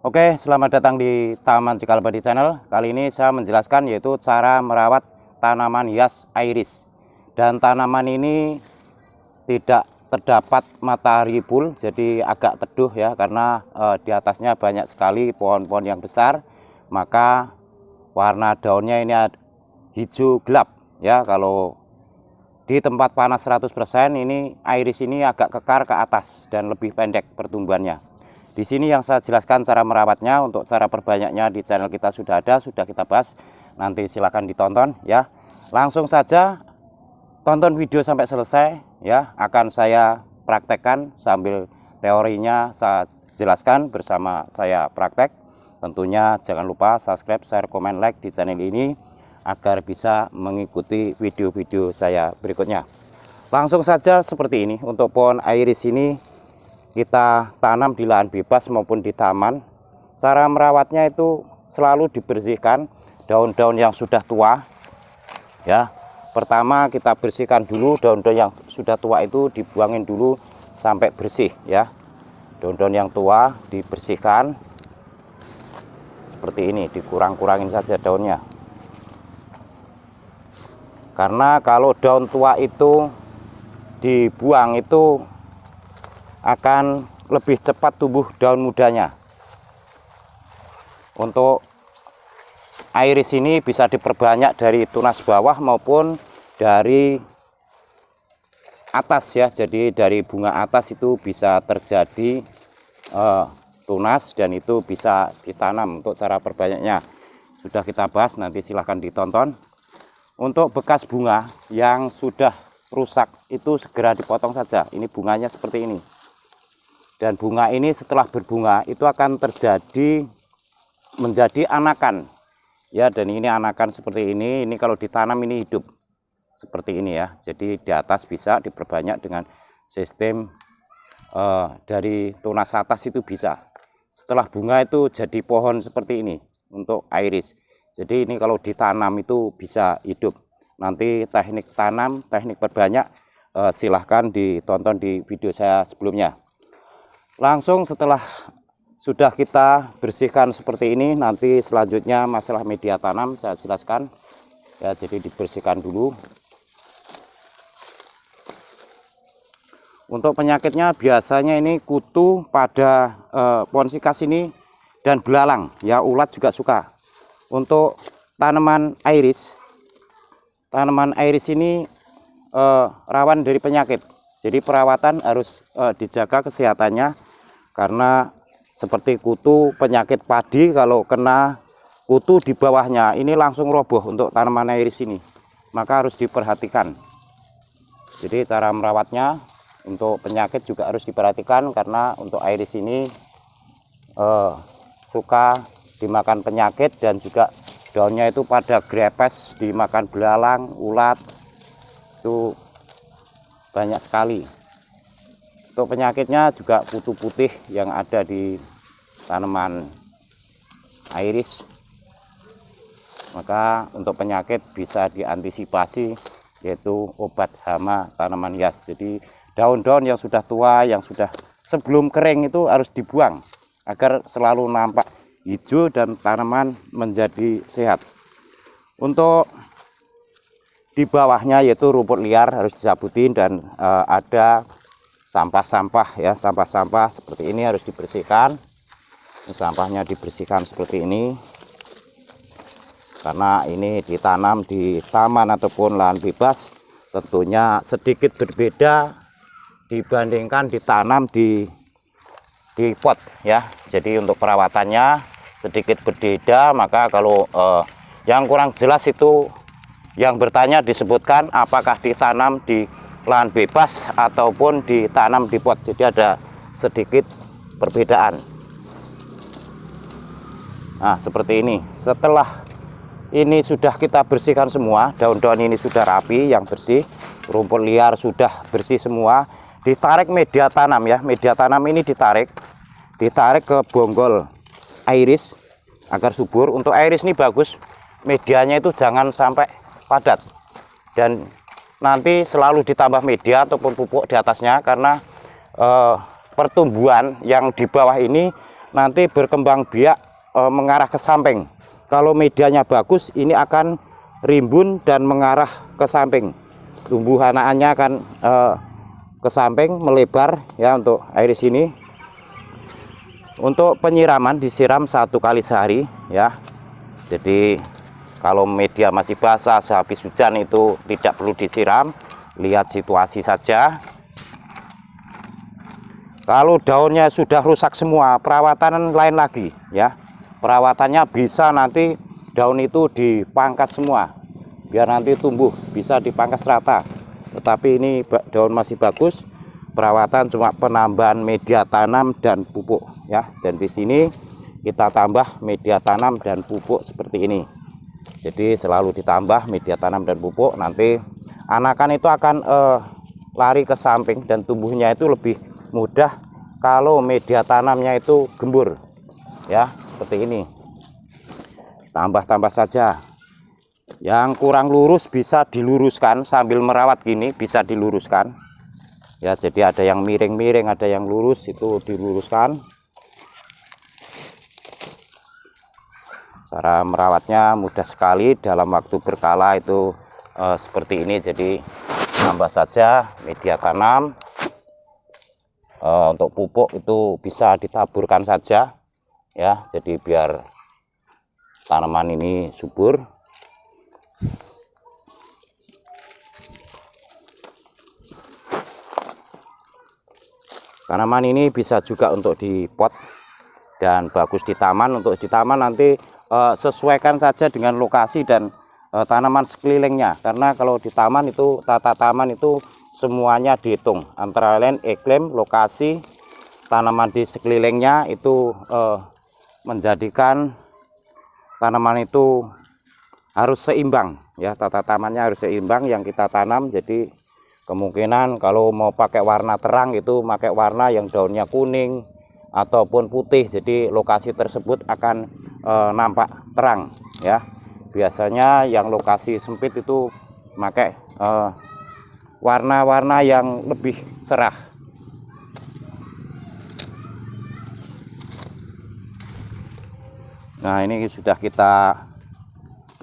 Oke, selamat datang di Taman Cikal Bakti Channel. Kali ini saya menjelaskan yaitu cara merawat tanaman hias iris. Dan tanaman ini tidak terdapat matahari full, jadi agak teduh ya, karena di atasnya banyak sekali pohon-pohon yang besar. Maka warna daunnya ini hijau gelap ya. Kalau di tempat panas 100% ini iris ini agak kekar ke atas dan lebih pendek pertumbuhannya. Di sini yang saya jelaskan cara merawatnya. Untuk cara perbanyaknya di channel kita sudah ada, sudah kita bahas. Nanti silahkan ditonton ya. Langsung saja tonton video sampai selesai ya. Akan saya praktekkan sambil teorinya saya jelaskan bersama saya praktek. Tentunya jangan lupa subscribe, share, komen, like di channel ini agar bisa mengikuti video-video saya berikutnya. Langsung saja seperti ini. Untuk pohon iris ini kita tanam di lahan bebas maupun di taman. Cara merawatnya itu selalu dibersihkan daun-daun yang sudah tua ya. Pertama kita bersihkan dulu daun-daun yang sudah tua, itu dibuangin dulu sampai bersih ya. Daun-daun yang tua dibersihkan seperti ini, dikurang-kurangin saja daunnya. Karena kalau daun tua itu dibuang itu akan lebih cepat tumbuh daun mudanya. Untuk iris ini bisa diperbanyak dari tunas bawah maupun dari atas ya. Jadi dari bunga atas itu bisa terjadi tunas dan itu bisa ditanam. Untuk cara perbanyaknya sudah kita bahas, nanti silahkan ditonton. Untuk bekas bunga yang sudah rusak itu segera dipotong saja. Ini bunganya seperti ini. Dan bunga ini setelah berbunga itu akan terjadi menjadi anakan ya. Dan ini anakan seperti ini kalau ditanam ini hidup seperti ini ya. Jadi di atas bisa diperbanyak dengan sistem dari tunas atas itu bisa. Setelah bunga itu jadi pohon seperti ini untuk iris. Jadi ini kalau ditanam itu bisa hidup. Nanti teknik tanam, teknik perbanyak silahkan ditonton di video saya sebelumnya. Langsung setelah sudah kita bersihkan seperti ini, nanti selanjutnya masalah media tanam saya jelaskan ya. Jadi dibersihkan dulu. Untuk penyakitnya biasanya ini kutu pada pohon sikas ini dan belalang ya, ulat juga suka. Untuk tanaman iris ini rawan dari penyakit. Jadi perawatan harus dijaga kesehatannya, karena seperti kutu, penyakit padi kalau kena kutu di bawahnya ini langsung roboh untuk tanaman iris ini. Maka harus diperhatikan. Jadi cara merawatnya untuk penyakit juga harus diperhatikan, karena untuk iris ini suka dimakan penyakit dan juga daunnya itu pada grepes, dimakan belalang, ulat, itu banyak sekali. Untuk penyakitnya juga kutu putih yang ada di tanaman iris. Maka untuk penyakit bisa diantisipasi yaitu obat hama tanaman hias. Jadi daun-daun yang sudah tua, yang sudah sebelum kering itu harus dibuang agar selalu nampak hijau dan tanaman menjadi sehat. Untuk di bawahnya yaitu rumput liar harus dicabutin, dan ada sampah-sampah ya, sampah-sampah seperti ini harus dibersihkan. Ini sampahnya dibersihkan seperti ini, karena ini ditanam di taman ataupun lahan bebas, tentunya sedikit berbeda dibandingkan ditanam di pot ya. Jadi untuk perawatannya sedikit berbeda. Maka kalau yang kurang jelas itu yang bertanya disebutkan apakah ditanam di lahan bebas ataupun ditanam di pot. Jadi ada sedikit perbedaan. Nah seperti ini. Setelah ini sudah kita bersihkan semua, daun-daun ini sudah rapi, yang bersih, rumput liar sudah bersih semua. Ditarik media tanam ya. Media tanam ini ditarik ke bonggol iris agar subur. Untuk iris ini bagus medianya itu jangan sampai padat, dan nanti selalu ditambah media ataupun pupuk di atasnya, karena pertumbuhan yang di bawah ini nanti berkembang biak mengarah ke samping. Kalau medianya bagus, ini akan rimbun dan mengarah ke samping. Tumbuh anakannya akan ke samping, melebar ya untuk iris ini. Untuk penyiraman disiram 1 kali sehari ya. Jadi kalau media masih basah sehabis hujan itu tidak perlu disiram, lihat situasi saja. Kalau daunnya sudah rusak semua, perawatan lain lagi ya. Perawatannya bisa nanti daun itu dipangkas semua, biar nanti tumbuh bisa dipangkas rata. Tetapi ini daun masih bagus, perawatan cuma penambahan media tanam dan pupuk ya. Dan di sini kita tambah media tanam dan pupuk seperti ini. Jadi selalu ditambah media tanam dan pupuk, nanti anakan itu akan lari ke samping dan tumbuhnya itu lebih mudah kalau media tanamnya itu gembur ya, seperti ini. Tambah-tambah saja. Yang kurang lurus bisa diluruskan sambil merawat gini, bisa diluruskan ya. Jadi ada yang miring-miring, ada yang lurus, itu diluruskan. Cara merawatnya mudah sekali, dalam waktu berkala itu seperti ini. Jadi tambah saja media tanam. Untuk pupuk itu bisa ditaburkan saja ya, jadi biar tanaman ini subur. Tanaman ini bisa juga untuk di pot dan bagus di taman. Untuk di taman nanti sesuaikan saja dengan lokasi dan tanaman sekelilingnya, karena kalau di taman itu tata taman itu semuanya dihitung, antara lain iklim, lokasi, tanaman di sekelilingnya itu menjadikan tanaman itu harus seimbang ya. Tata tamannya harus seimbang yang kita tanam. Jadi kemungkinan kalau mau pakai warna terang itu pakai warna yang daunnya kuning ataupun putih, jadi lokasi tersebut akan nampak terang ya. Biasanya yang lokasi sempit itu pakai warna-warna yang lebih cerah. Nah, ini sudah kita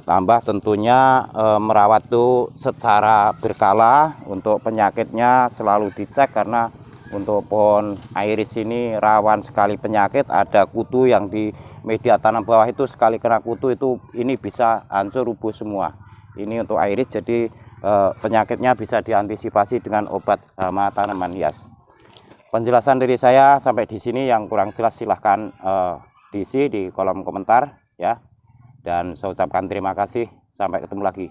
tambah. Tentunya merawat itu secara berkala. Untuk penyakitnya selalu dicek, karena untuk pohon iris ini rawan sekali penyakit. Ada kutu yang di media tanam bawah itu, sekali kena kutu itu ini bisa hancur rubuh semua. Ini untuk iris, jadi penyakitnya bisa diantisipasi dengan obat hama tanaman hias. Penjelasan dari saya sampai di sini. Yang kurang jelas silahkan diisi di kolom komentar ya. Dan saya ucapkan terima kasih. Sampai ketemu lagi.